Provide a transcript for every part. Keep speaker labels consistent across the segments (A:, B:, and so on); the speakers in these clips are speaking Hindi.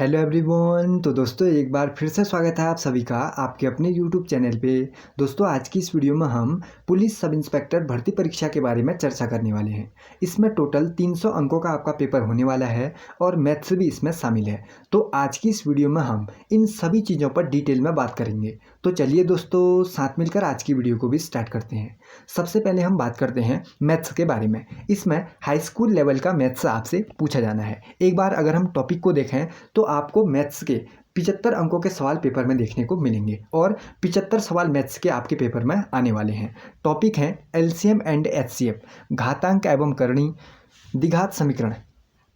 A: Hello everyone. तो दोस्तों एक बार फिर से स्वागत है आप सभी का आपके अपने यूट्यूब चैनल पे। दोस्तों आज की इस वीडियो में हम पुलिस सब इंस्पेक्टर भर्ती परीक्षा के बारे में चर्चा करने वाले हैं। इसमें टोटल 300 अंकों का आपका पेपर होने वाला है और मैथ्स भी इसमें शामिल है। तो आज की इस वीडियो में हम इन सभी चीज़ों पर डिटेल में बात करेंगे। तो चलिए दोस्तों साथ मिलकर आज की वीडियो को भी स्टार्ट करते हैं। सबसे पहले हम बात करते हैं मैथ्स के बारे में। इसमें हाई स्कूल लेवल का मैथ्स आपसे पूछा जाना है। एक बार अगर हम टॉपिक को देखें तो आपको मैथ्स के 75 अंकों के सवाल पेपर में देखने को मिलेंगे और 75 सवाल मैथ्स के आपके पेपर में आने वाले हैं। टॉपिक हैं एलसीएम एंड एचसीएफ, घातांक एवं करणी, द्विघात समीकरण,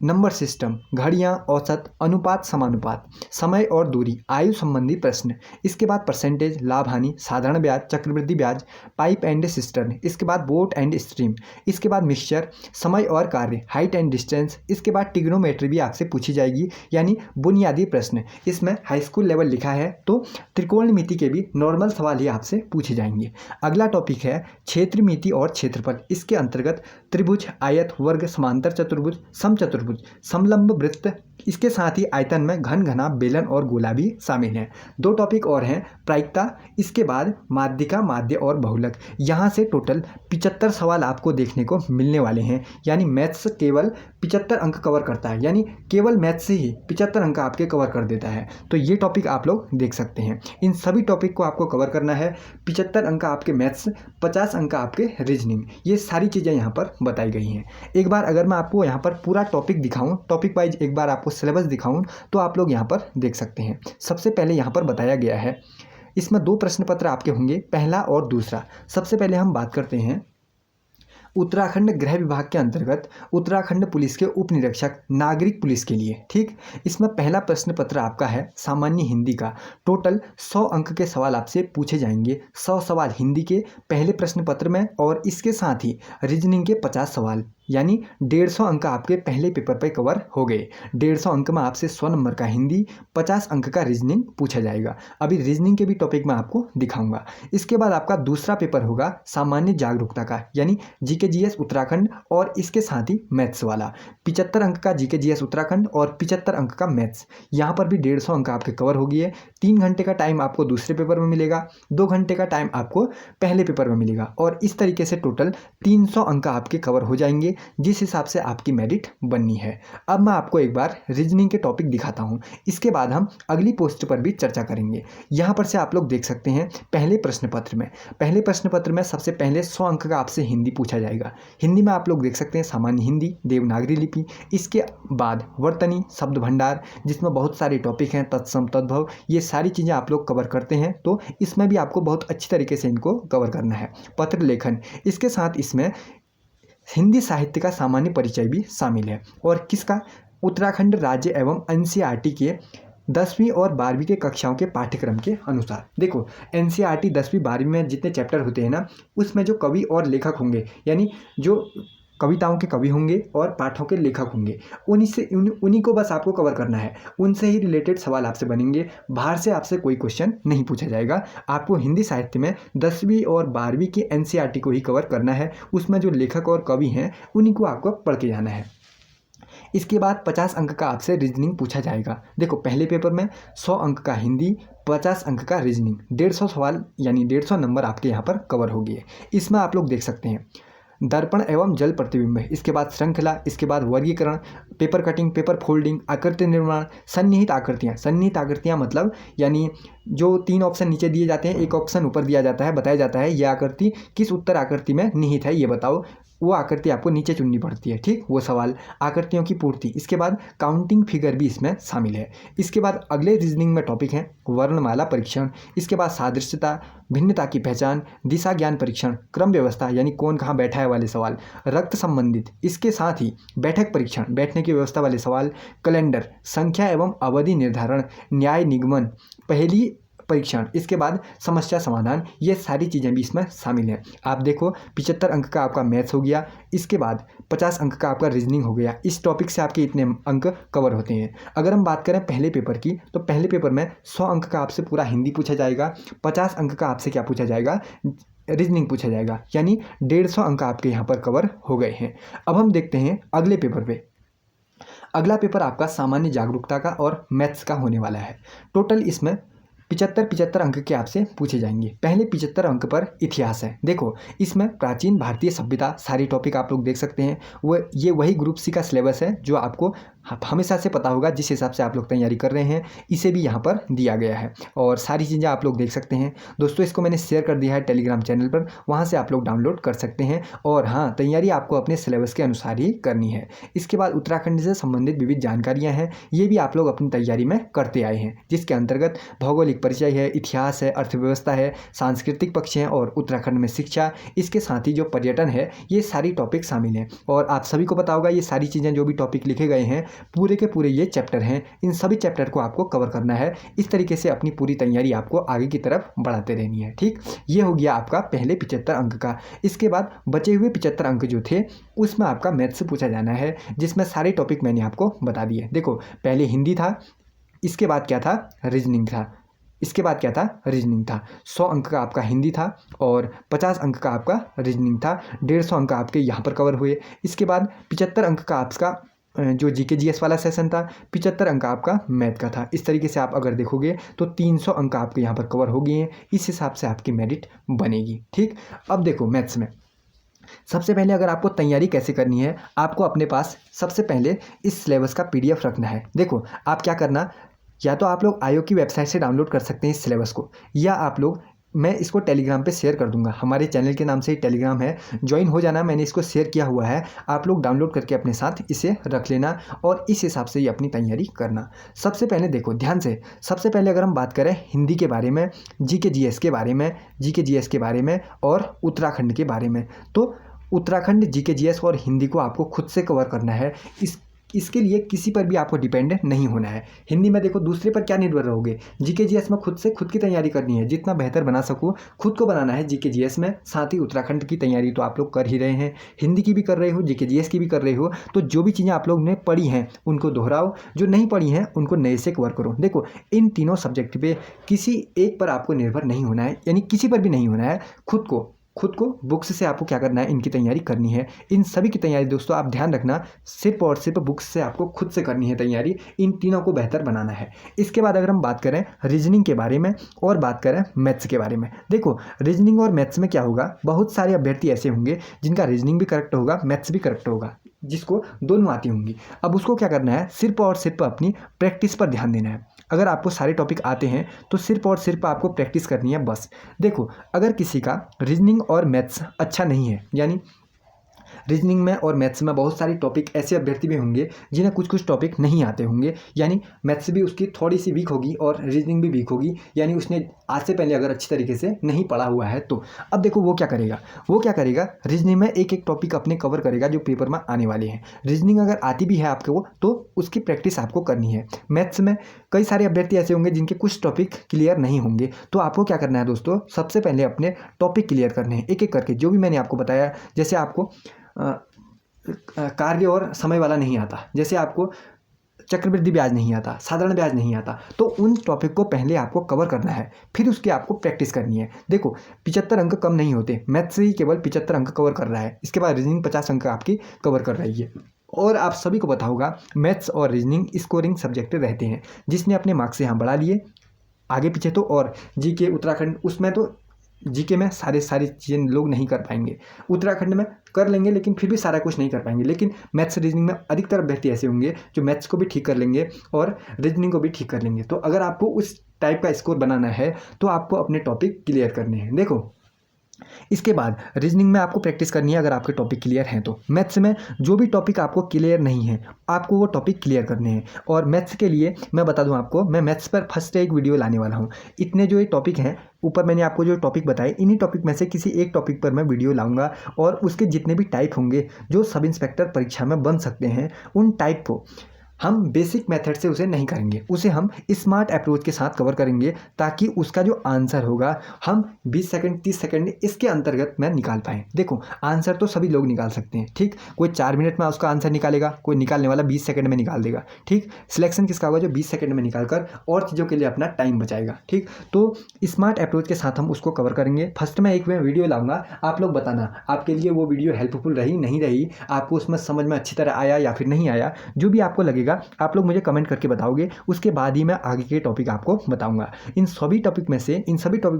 A: नंबर सिस्टम, घड़ियां, औसत, अनुपात, समानुपात, समय और दूरी, आयु संबंधी प्रश्न। इसके बाद परसेंटेज, लाभ हानि, साधारण ब्याज, चक्रवृद्धि ब्याज, पाइप एंड सिस्टर्न। इसके बाद बोट एंड स्ट्रीम। इसके बाद मिक्सचर, समय और कार्य, हाइट एंड डिस्टेंस। इसके बाद ट्रिग्नोमेट्री भी आपसे पूछी जाएगी यानी बुनियादी प्रश्न। इसमें हाई स्कूल लेवल लिखा है तो त्रिकोणमिति के भी नॉर्मल सवाल ही आपसे पूछे जाएंगे। अगला टॉपिक है क्षेत्रमिति और क्षेत्रफल। इसके अंतर्गत त्रिभुज, आयत, वर्ग, समांतर चतुर्भुज, समचतुर्भुज, समलंब वृत्त। इसके साथ ही आयतन में घन, घना, बेलन और गोला भी शामिल हैं। दो टॉपिक और हैं प्रायिकता, इसके बाद माध्यिका, माध्य और बहुलक। यहाँ से टोटल 75 सवाल आपको देखने को मिलने वाले हैं यानी मैथ्स केवल 75 अंक कवर करता है, यानी केवल मैथ्स ही 75 अंक आपके कवर कर देता है। तो ये टॉपिक आप लोग देख सकते हैं। इन सभी टॉपिक को आपको कवर करना है। 75 अंक आपके मैथ्स, 50 अंक आपके रीजनिंग, ये सारी चीज़ें यहाँ पर बताई गई हैं। एक बार अगर मैं आपको यहाँ पर पूरा टॉपिक दिखाऊं, टॉपिक वाइज एक बार आपको सिलेबस दिखाऊं तो आप लोग यहाँ पर देख सकते हैं। सबसे पहले यहाँ पर बताया गया है, इसमें 2 प्रश्न पत्र आपके होंगे, पहला और दूसरा। सबसे पहले हम बात करते हैं उत्तराखंड गृह विभाग के अंतर्गत उत्तराखंड पुलिस के उप निरीक्षक नागरिक पुलिस के लिए। ठीक, इसमें पहला प्रश्न पत्र आपका है सामान्य हिंदी का। टोटल 100 अंक के सवाल आपसे पूछे जाएंगे। 100 सवाल हिंदी के पहले प्रश्न पत्र में और इसके साथ ही रीजनिंग के 50 सवाल, यानी 150 अंक आपके पहले पेपर पे कवर हो गए। 150 अंक में आपसे 100 नंबर का हिंदी, 50 अंक का रीजनिंग पूछा जाएगा। अभी रीजनिंग के भी टॉपिक मैं आपको दिखाऊंगा। इसके बाद आपका दूसरा पेपर होगा सामान्य जागरूकता का, यानी जीके जीएस उत्तराखंड और इसके साथ ही मैथ्स वाला। 75 अंक का जीके जीएस उत्तराखंड और 75 अंक का मैथ्स। यहाँ पर भी 150 अंक आपके कवर हो गए। 3 घंटे का टाइम आपको दूसरे पेपर में मिलेगा, 2 घंटे का टाइम आपको पहले पेपर में मिलेगा और इस तरीके से टोटल 300 अंक आपके कवर हो जाएंगे, जिस हिसाब से आपकी मेरिट बननी है। अब मैं आपको एक बार रीजनिंग के टॉपिक दिखाता हूं, इसके बाद हम अगली पोस्ट पर भी चर्चा करेंगे। यहां पर से आप लोग देख सकते हैं पहले प्रश्न पत्र में सबसे पहले 100 अंक का आपसे हिंदी पूछा जाएगा। हिंदी में आप लोग देख सकते हैं सामान्य हिंदी, देवनागरी लिपि। इसके बाद वर्तनी, शब्द भंडार, जिसमें बहुत सारे टॉपिक हैं, तत्सम, तद्भव, ये सारी चीज़ें आप लोग कवर करते हैं। तो इसमें भी आपको बहुत अच्छी तरीके से इनको कवर करना है। पत्र लेखन, इसके साथ इसमें हिंदी साहित्य का सामान्य परिचय भी शामिल है। और किसका? उत्तराखंड राज्य एवं एनसीईआरटी के 10वीं और 12वीं के कक्षाओं के पाठ्यक्रम के अनुसार। देखो एनसीईआरटी 10वीं 12वीं में जितने चैप्टर होते हैं ना, उसमें जो कवि और लेखक होंगे, यानी जो कविताओं के कवि होंगे और पाठों के लेखक होंगे, उन्हीं को बस आपको कवर करना है। उनसे ही रिलेटेड सवाल आपसे बनेंगे। बाहर से आपसे कोई क्वेश्चन नहीं पूछा जाएगा। आपको हिंदी साहित्य में 10वीं और 12वीं की एनसीईआरटी को ही कवर करना है। उसमें जो लेखक और कवि हैं उन्हीं को आपको पढ़ के जाना है। इसके बाद 50 अंक का आपसे रीजनिंग पूछा जाएगा। देखो पहले पेपर में 100 अंक का हिंदी, 50 अंक का रीजनिंग, 150 सवाल यानी 150 नंबर आपके यहाँ पर कवर हो गए। इसमें आप लोग देख सकते हैं दर्पण एवं जल प्रतिबिंब, इसके बाद श्रृंखला, इसके बाद वर्गीकरण, पेपर कटिंग, पेपर फोल्डिंग, आकृति निर्माण, सन्निहित आकृतियाँ। सन्निहित आकृतियाँ मतलब यानी जो 3 ऑप्शन नीचे दिए जाते हैं, एक ऑप्शन ऊपर दिया जाता है, बताया जाता है यह आकृति किस उत्तर आकृति में निहित है, ये बताओ। वो आकृति आपको नीचे चुननी पड़ती है। ठीक, वो सवाल, आकृतियों की पूर्ति। इसके बाद काउंटिंग फिगर भी इसमें शामिल है। इसके बाद अगले रीजनिंग में टॉपिक है वर्णमाला परीक्षण, इसके बाद सादृश्यता, भिन्नता की पहचान, दिशा ज्ञान परीक्षण, क्रम व्यवस्था यानी कौन कहाँ बैठा है वाले सवाल, रक्त संबंधित, इसके साथ ही बैठक परीक्षण, बैठने की व्यवस्था वाले सवाल, कैलेंडर, संख्या एवं अवधि निर्धारण, न्याय निगमन, पहेली परीक्षण, इसके बाद समस्या समाधान, ये सारी चीज़ें भी इसमें शामिल हैं। आप देखो 75 अंक का आपका मैथ्स हो गया, इसके बाद 50 अंक का आपका रीजनिंग हो गया। इस टॉपिक से आपके इतने अंक कवर होते हैं। अगर हम बात करें पहले पेपर की, तो पहले पेपर में 100 अंक का आपसे पूरा हिंदी पूछा जाएगा, 50 अंक का आपसे क्या पूछा जाएगा, रीजनिंग पूछा जाएगा, यानी 150 अंक आपके यहाँ पर कवर हो गए हैं। अब हम देखते हैं अगले पेपर पे। अगला पेपर आपका सामान्य जागरूकता का और मैथ्स का होने वाला है। टोटल इसमें 75 अंक के आपसे पूछे जाएंगे। पहले 75 अंक पर इतिहास है। देखो इसमें प्राचीन भारतीय सभ्यता सारी टॉपिक आप लोग देख सकते हैं। ये वही ग्रुप सी का सिलेबस है जो आपको हमेशा से पता होगा, जिस हिसाब से आप लोग तैयारी कर रहे हैं इसे भी यहाँ पर दिया गया है और सारी चीज़ें आप लोग देख सकते हैं। दोस्तों इसको मैंने शेयर कर दिया है टेलीग्राम चैनल पर, वहाँ से आप लोग डाउनलोड कर सकते हैं। और हाँ, तैयारी आपको अपने सिलेबस के अनुसार ही करनी है। इसके बाद उत्तराखंड से संबंधित विविध जानकारियाँ हैं, ये भी आप लोग अपनी तैयारी में करते आए हैं, जिसके अंतर्गत भौगोलिक परिचय है, इतिहास है, अर्थव्यवस्था है, सांस्कृतिक पक्ष है और उत्तराखंड में शिक्षा, इसके साथ ही जो पर्यटन है, ये सारी टॉपिक शामिल हैं। और आप सभी को पता होगा ये सारी चीज़ें जो भी टॉपिक लिखे गए हैं पूरे के पूरे ये चैप्टर हैं। इन सभी चैप्टर को आपको कवर करना है। इस तरीके से अपनी पूरी तैयारी आपको आगे की तरफ बढ़ाते रहनी है। ठीक, ये हो गया आपका पहले 75 अंक का। इसके बाद बचे हुए 75 अंक जो थे उसमें आपका मैथ्स से पूछा जाना है, जिसमें सारे टॉपिक मैंने आपको बता दिए। देखो पहले हिंदी था, इसके बाद क्या था, रीजनिंग था, इसके बाद क्या था, रीजनिंग था। 100 अंक का आपका हिंदी था और 50 अंक का आपका रीजनिंग था। 150 अंक आपके यहाँ पर कवर हुए। इसके बाद 75 अंक का आपका जो जीके जीएस वाला सेशन था, 75 अंक आपका मैथ का था। इस तरीके से आप अगर देखोगे तो 300 अंक आपके यहाँ पर कवर हो गए हैं। इस हिसाब से आपकी मेरिट बनेगी। ठीक, अब देखो मैथ्स में सबसे पहले अगर आपको तैयारी कैसे करनी है, आपको अपने पास सबसे पहले इस सिलेबस का पीडीएफ रखना है। देखो आप क्या करना, या तो आप लोग आयोग की वेबसाइट से डाउनलोड कर सकते हैं इस सिलेबस को, या आप लोग, मैं इसको टेलीग्राम पे शेयर कर दूंगा, हमारे चैनल के नाम से ही टेलीग्राम है, ज्वाइन हो जाना, मैंने इसको शेयर किया हुआ है। आप लोग डाउनलोड करके अपने साथ इसे रख लेना और इस हिसाब से ही अपनी तैयारी करना। सबसे पहले देखो ध्यान से, सबसे पहले अगर हम बात करें हिंदी के बारे में, जीके जीएस के बारे में, जीके जीएस के बारे में और उत्तराखंड के बारे में, तो उत्तराखंड, जीके जीएस और हिंदी को आपको खुद से कवर करना है। इसके लिए किसी पर भी आपको डिपेंडेंट नहीं होना है। हिंदी में देखो दूसरे पर क्या निर्भर रहोगे, जीके जीएस में खुद से खुद की तैयारी करनी है, जितना बेहतर बना सको खुद को बनाना है जीके जीएस में। साथ ही उत्तराखंड की तैयारी तो आप लोग कर ही रहे हैं, हिंदी की भी कर रहे हो, जीके जीएस की भी कर रहे हो, तो जो भी चीज़ें आप लोग ने पढ़ी हैं उनको दोहराओ, जो नहीं पढ़ी हैं उनको नए से कवर करो। देखो इन तीनों सब्जेक्ट पे किसी एक पर आपको निर्भर नहीं होना है, यानी किसी पर भी नहीं होना है। खुद को बुक्स से आपको क्या करना है, इनकी तैयारी करनी है। इन सभी की तैयारी दोस्तों आप ध्यान रखना, सिर्फ और सिर्फ बुक्स से आपको खुद से करनी है तैयारी, इन तीनों को बेहतर बनाना है। इसके बाद अगर हम बात करें रीजनिंग के बारे में और बात करें मैथ्स के बारे में, देखो रीजनिंग और मैथ्स में क्या होगा, बहुत सारे अभ्यर्थी ऐसे होंगे जिनका रीजनिंग भी करेक्ट होगा, मैथ्स भी करेक्ट होगा, जिसको दोनों आती होंगी। अब उसको क्या करना है, सिर्फ और सिर्फ अपनी प्रैक्टिस पर ध्यान देना है। अगर आपको सारे टॉपिक आते हैं तो सिर्फ और सिर्फ आपको प्रैक्टिस करनी है बस। देखो अगर किसी का रीजनिंग और मैथ्स अच्छा नहीं है, यानी रीजनिंग में और मैथ्स में बहुत सारी टॉपिक ऐसे अभ्यर्थी भी होंगे जिन्हें कुछ टॉपिक नहीं आते होंगे, यानी मैथ्स भी उसकी थोड़ी सी वीक होगी और रीजनिंग भी वीक होगी, यानी उसने आज से पहले अगर अच्छी तरीके से नहीं पढ़ा हुआ है तो अब देखो वो क्या करेगा, रीजनिंग में एक टॉपिक अपने कवर करेगा जो पेपर में आने वाले हैं। रीजनिंग अगर आती भी है आपको तो उसकी प्रैक्टिस आपको करनी है। मैथ्स में कई सारे अभ्यर्थी ऐसे होंगे जिनके कुछ टॉपिक क्लियर नहीं होंगे, तो आपको क्या करना है दोस्तों, सबसे पहले अपने टॉपिक क्लियर करने हैं एक एक करके, जो भी मैंने आपको बताया। जैसे आपको कार्य और समय वाला नहीं आता, जैसे आपको चक्रवृद्धि ब्याज नहीं आता, साधारण ब्याज नहीं आता, तो उन टॉपिक को पहले आपको कवर करना है, फिर उसकी आपको प्रैक्टिस करनी है। देखो 75 अंक कम नहीं होते, मैथ्स ही केवल 75 अंक कवर कर रहा है, इसके बाद रीजनिंग 50 अंक आपकी कवर कर रही है। और आप सभी को पता होगा मैथ्स और रीजनिंग स्कोरिंग सब्जेक्ट रहते हैं, जिसने अपने मार्क्स यहाँ बढ़ा लिए आगे पीछे तो, और जीके उत्तराखंड उसमें तो जीके में सारी चीज़ें लोग नहीं कर पाएंगे, उत्तराखंड में कर लेंगे लेकिन फिर भी सारा कुछ नहीं कर पाएंगे। लेकिन मैथ्स रीजनिंग में अधिकतर अभ्यर्थी ऐसे होंगे जो मैथ्स को भी ठीक कर लेंगे और रीजनिंग को भी ठीक कर लेंगे। तो अगर आपको उस टाइप का स्कोर बनाना है तो आपको अपने टॉपिक क्लियर करने हैं। देखो इसके बाद रीजनिंग में आपको प्रैक्टिस करनी है अगर आपके टॉपिक क्लियर हैं तो। मैथ्स में जो भी टॉपिक आपको क्लियर नहीं है आपको वो टॉपिक क्लियर करने हैं। और मैथ्स के लिए मैं बता दूं आपको, मैं मैथ्स पर फर्स्ट एक वीडियो लाने वाला हूं। इतने जो ये टॉपिक हैं ऊपर मैंने आपको जो टॉपिक बताए, इन्हीं टॉपिक में से किसी एक टॉपिक पर मैं वीडियो लाऊंगा और उसके जितने भी टाइप होंगे जो सब इंस्पेक्टर परीक्षा में बन सकते हैं, उन टाइप को हम बेसिक मेथड से उसे नहीं करेंगे, उसे हम स्मार्ट अप्रोच के साथ कवर करेंगे ताकि उसका जो आंसर होगा हम 20 सेकंड 30 सेकंड इसके अंतर्गत में निकाल पाएँ। देखो आंसर तो सभी लोग निकाल सकते हैं, ठीक, कोई 4 मिनट में उसका आंसर निकालेगा, कोई निकालने वाला 20 सेकंड में निकाल देगा, ठीक। सिलेक्शन किसका होगा? जो 20 सेकंड में निकाल कर और चीज़ों के लिए अपना टाइम बचाएगा, ठीक। तो स्मार्ट अप्रोच के साथ हम उसको कवर करेंगे। फर्स्ट में एक मैं वीडियो लाऊंगा, आप लोग बताना आपके लिए वो वीडियो हेल्पफुल रही नहीं रही, आपको उसमें समझ में अच्छी तरह आया या फिर नहीं आया, जो भी आपको लगेगा आप लोग मुझे कमेंट करके बताओगे। उसके बाद ही मैं आगे के टॉपिक आपको बताऊंगा। इन सभी टॉपिक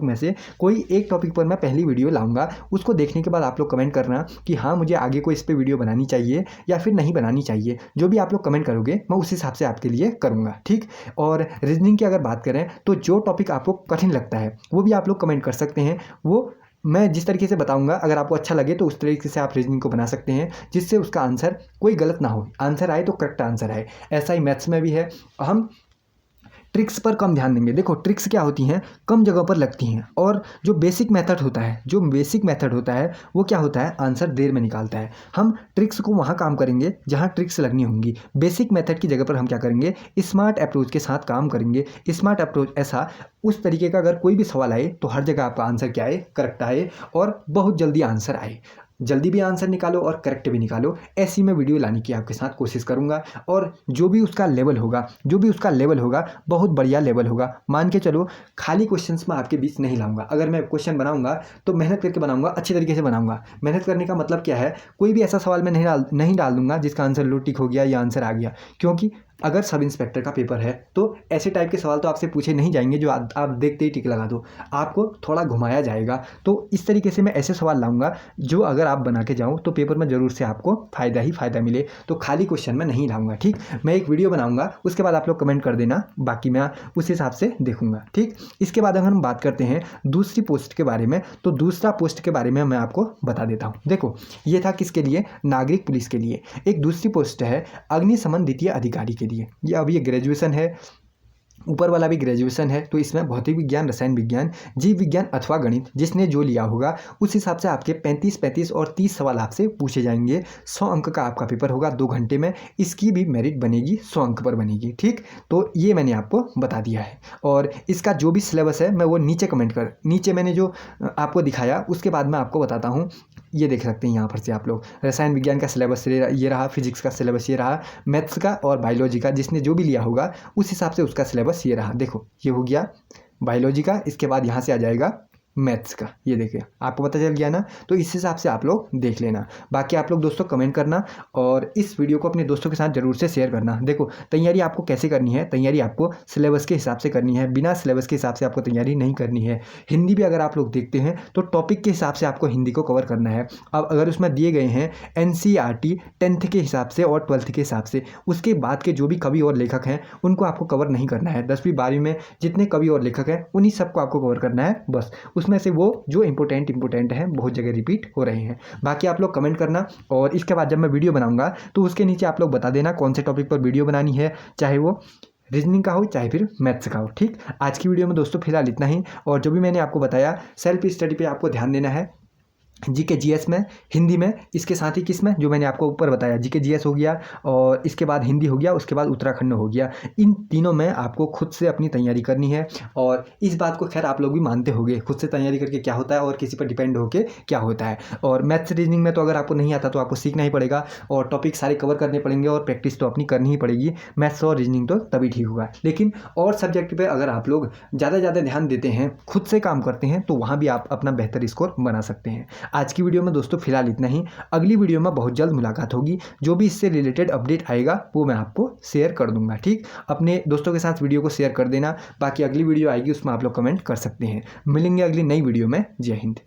A: में से कोई एक टॉपिक पर मैं पहली वीडियो लाऊंगा, उसको देखने के बाद आप लोग कमेंट करना कि हाँ मुझे आगे को इस पर वीडियो बनानी चाहिए या फिर नहीं बनानी चाहिए। जो भी आप लोग कमेंट करोगे मैं उस हिसाब से आपके लिए करूँगा, ठीक। और रीजनिंग की अगर बात करें तो जो टॉपिक आपको कठिन लगता है वो भी आप लोग कमेंट कर सकते हैं, वो मैं जिस तरीके से बताऊंगा अगर आपको अच्छा लगे तो उस तरीके से आप रीजनिंग को बना सकते हैं, जिससे उसका आंसर कोई गलत ना हो, आंसर आए तो करेक्ट आंसर आए। ऐसा ही मैथ्स में भी है, हम ट्रिक्स पर कम ध्यान देंगे। देखो ट्रिक्स क्या होती हैं, कम जगह पर लगती हैं, और जो बेसिक मेथड होता है वो क्या होता है, आंसर देर में निकालता है। हम ट्रिक्स को वहाँ काम करेंगे जहाँ ट्रिक्स लगनी होंगी, बेसिक मेथड की जगह पर हम क्या करेंगे, स्मार्ट अप्रोच के साथ काम करेंगे। स्मार्ट अप्रोच ऐसा उस तरीके का अगर कोई भी सवाल आए तो हर जगह आपका आंसर क्या आए, करेक्ट आए, और बहुत जल्दी आंसर आए। जल्दी भी आंसर निकालो और करेक्ट भी निकालो, ऐसी मैं वीडियो लाने की आपके साथ कोशिश करूंगा। और जो भी उसका लेवल होगा बहुत बढ़िया लेवल होगा। मान के चलो खाली क्वेश्चंस में आपके बीच नहीं लाऊंगा, अगर मैं क्वेश्चन बनाऊंगा तो मेहनत करके बनाऊंगा, अच्छे तरीके से बनाऊंगा। मेहनत करने का मतलब क्या है, कोई भी ऐसा सवाल मैं नहीं डाल दूंगा जिसका आंसर लो टिक हो गया या आंसर आ गया, क्योंकि अगर सब इंस्पेक्टर का पेपर है तो ऐसे टाइप के सवाल तो आपसे पूछे नहीं जाएंगे जो आप देखते ही टिक लगा दो, आपको थोड़ा घुमाया जाएगा। तो इस तरीके से मैं ऐसे सवाल लाऊंगा जो अगर आप बना के जाओ तो पेपर में ज़रूर से आपको फ़ायदा ही फ़ायदा मिले। तो खाली क्वेश्चन में नहीं लाऊंगा, ठीक। मैं एक वीडियो बनाऊंगा, उसके बाद आप लोग कमेंट कर देना, बाकी मैं उस हिसाब से देखूंगा, ठीक। इसके बाद अगर हम बात करते हैं दूसरी पोस्ट के बारे में, तो दूसरा पोस्ट के बारे में मैं आपको बता देता हूँ। देखो ये था किसके लिए, नागरिक पुलिस के लिए। एक दूसरी पोस्ट है अग्निशमन द्वितीय अधिकारी के लिए। ये अभी ये ग्रेजुएशन है, ऊपर वाला भी ग्रेजुएशन है, तो इसमें भौतिक विज्ञान, रसायन विज्ञान, जीव विज्ञान अथवा गणित जिसने जो लिया होगा उस हिसाब से आपके 35 और 30 सवाल आपसे पूछे जाएंगे। 100 अंक का आपका पेपर होगा 2 घंटे में, इसकी भी मेरिट बनेगी 100 अंक पर बनेगी, ठीक। तो ये मैंने आपको बता दिया है। और इसका जो भी सिलेबस है मैं वो नीचे मैंने जो आपको दिखाया उसके बाद मैं आपको बताता हूँ। ये देख सकते हैं यहाँ पर से आप लोग, रसायन विज्ञान का सिलेबस ये रहा, फिजिक्स का सिलेबस ये रहा, मैथ्स का और बायोलॉजी का जिसने जो भी लिया होगा उस हिसाब से उसका सिलेबस ये रहा। देखो ये हो गया बायोलॉजी का, इसके बाद यहाँ से आ जाएगा मैथ्स का, ये देखिए आपको पता चल गया ना। तो इस हिसाब से आप लोग देख लेना। बाकी आप लोग दोस्तों कमेंट करना और इस वीडियो को अपने दोस्तों के साथ ज़रूर से शेयर करना। देखो तैयारी आपको कैसे करनी है, तैयारी आपको सिलेबस के हिसाब से करनी है, बिना सिलेबस के हिसाब से आपको तैयारी नहीं करनी है। हिंदी भी अगर आप लोग देखते हैं तो टॉपिक के हिसाब से आपको हिंदी को कवर करना है। अब अगर उसमें दिए गए हैं NCERT 10th के हिसाब से और 12th के हिसाब से, उसके बाद के जो भी कवि और लेखक हैं उनको आपको कवर नहीं करना है। 10वीं 12वीं में जितने कवि और लेखक हैं उन्हीं सबको आपको कवर करना है बस। उसमें से वो जो इंपॉर्टेंट हैं बहुत जगह रिपीट हो रहे हैं। बाकी आप लोग कमेंट करना, और इसके बाद जब मैं वीडियो बनाऊंगा तो उसके नीचे आप लोग बता देना कौन से टॉपिक पर वीडियो बनानी है, चाहे वो रीजनिंग का हो चाहे फिर मैथ्स का हो, ठीक। आज की वीडियो में दोस्तों फिलहाल इतना ही। और जो भी मैंने आपको बताया सेल्फ स्टडी पे आपको ध्यान देना है, जीके जीएस में, हिंदी में, इसके साथ ही किस में, जो मैंने आपको ऊपर बताया जीके जीएस हो गया, और इसके बाद हिंदी हो गया, उसके बाद उत्तराखंड हो गया। इन तीनों में आपको खुद से अपनी तैयारी करनी है। और इस बात को खैर आप लोग भी मानते होंगे, खुद से तैयारी करके क्या होता है और किसी पर डिपेंड होकर क्या होता है। और मैथ्स रीजनिंग में तो अगर आपको नहीं आता तो आपको सीखना ही पड़ेगा और टॉपिक सारे कवर करने पड़ेंगे और प्रैक्टिस तो अपनी करनी ही पड़ेगी। मैथ्स और रीजनिंग तो तभी ठीक होगा। लेकिन और सब्जेक्ट पर अगर आप लोग ज़्यादा ध्यान देते हैं, खुद से काम करते हैं, तो वहाँ भी आप अपना बेहतर स्कोर बना सकते हैं। आज की वीडियो में दोस्तों फिलहाल इतना ही। अगली वीडियो में बहुत जल्द मुलाकात होगी, जो भी इससे रिलेटेड अपडेट आएगा वो मैं आपको शेयर कर दूंगा, ठीक। अपने दोस्तों के साथ वीडियो को शेयर कर देना। बाकी अगली वीडियो आएगी उसमें आप लोग कमेंट कर सकते हैं। मिलेंगे अगली नई वीडियो में। जय हिंद।